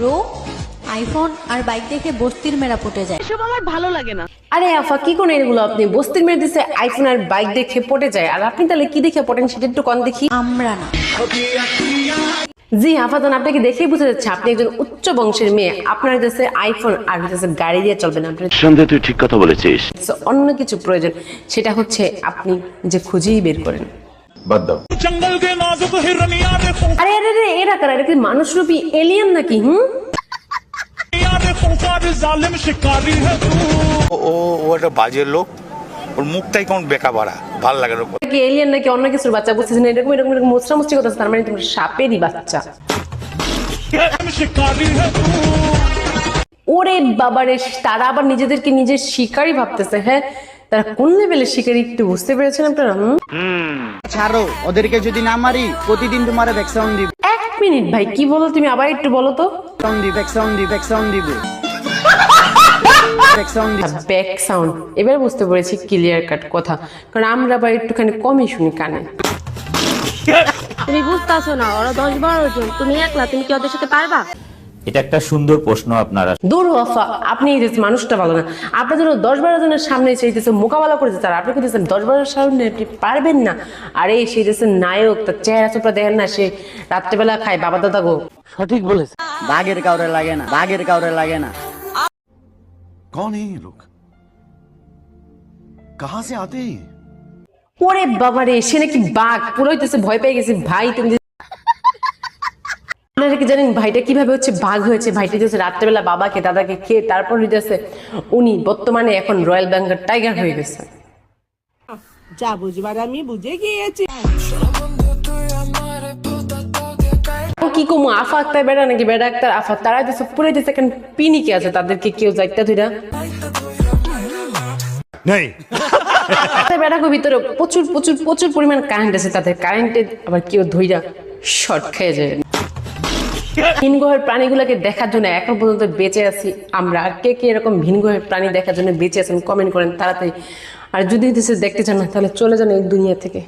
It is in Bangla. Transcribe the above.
ব্রো, আইফোন আর বাইক দেখে বস্তির মেরা পটে যায়। এসব আমার ভালো লাগে না। আরে আফা কি কোন এগুলো আপনি বস্তির মেয়ে দিছে আইফোন আর বাইক দেখে পটে যায়, আর আপনি তাহলে কি দেখে পটেন সেটা একটু কন দেখি। আমরা না। জি আফাদান, আপনাকে দেখেই বোঝা যাচ্ছে আপনি একজন উচ্চ বংশের মেয়ে। আপনার কাছে আইফোন আর কাছে গাড়ি দিয়ে চলবে না, আপনার সন্দেহ তুই ঠিক কথা বলেছিস। অন্য কিছু প্রয়োজন, সেটা হচ্ছে আপনি যে খুঁজেই বের করেন। বাদ দাও। আরে আরে আরে এরা কারা? এটা কি মানুষরূপী এলিয়েন নাকি? ও একটা বাজে লোক, ওর মুখটাই কেমন বেকা বাড়া, ভাল লাগে না। কি এলিয়েন নাকি অন্য কিছুর বাচ্চা? বুঝতেছেন এরকম এরকম এরকম মোচরা মুচরি কথা, তার মানে তোমরা সাপেরই বাচ্চা। ওরে বাবারে, তারা আবার নিজেদেরকে নিজের শিকারই ভাবতেছে। হ্যাঁ, তারা কোন লেভেলের শিকারী একটু বুঝতে পেরেছেন আপনারা? ছাড়ো ওদেরকে, যদি না মারি প্রতিদিন তোমার ব্যাকসাউন্ড দিব। এক মিনিট ভাই, কি বলো তুমি? আবার একটু বলো তো। ব্যাকসাউন্ড দিব ব্যাক সাউন্ড, এবার বুঝতে পেরেছি ক্লিয়ার কাট কথা, কারণ আমরা আবার একটুখানি কমই শুনি কানে। তুমি বুঝতেছো না, ওরা 10-12 জন, তুমি একলা, তুমি কি ওদের সাথে পারবা? এটা একটা সুন্দর প্রশ্ন আপনারা। দূর আফা, আপনি এই মানুষটা ভালো না। আপনার জন্য 10-12 জনের সামনে চাইতেছে মোকাবেলা করেছে, তার আপনি কিন্তু 10-12 সামনে আপনি পারবেন না। আরে সেই দেশের নায়ক, তার চেহারা চোপড়া দেখেন না, সে রাত্রেবেলা খায় বাবা দাদা গো। সঠিক বলেছে। বাঘের কাউরে লাগে না। कौन है ये लोग? कहां से आते हैं? ওরে বাবারে, সে নাকি বাঘ পুরো হইতেছে, ভয় পেয়ে গেছে ভাই। তুমি আপনারা কি জানেন ভাইটা কিভাবে হচ্ছে বাঘ হয়েছে? ভাইটা হচ্ছে রাত্রেবেলা বাবাকে দাদাকে খেয়ে তারপর হইতেছে উনি বর্তমানে এখন রয়্যাল বেঙ্গল টাইগার হয়ে গেছে। যা বুঝবার আমি বুঝে গিয়েছি। ও কি কমু, আফা আক্তার বেড়া নাকি বেড়া আক্তার আফা, তারা হইতেছে পুরো হইতেছে এখন পিনিকে আছে, তাদেরকে কেউ যাইতা ধইরা বেড়াকো ভিতরে প্রচুর প্রচুর প্রচুর পরিমাণ কারেন্ট আছে, তাদের কারেন্টে আবার কেউ ধইরা শর্ট খেয়ে যায়। ভিন গ্রহের প্রাণীগুলোকে দেখার জন্য এখন পর্যন্ত বেঁচে আছি আমরা। আর কে কে এরকম ভিন গ্রহের প্রাণী দেখার জন্য বেঁচে আছেন কমেন্ট করেন তাড়াতাড়ি। আর যদি দেখতে চান না, তাহলে চলে যান এই দুনিয়া থেকে।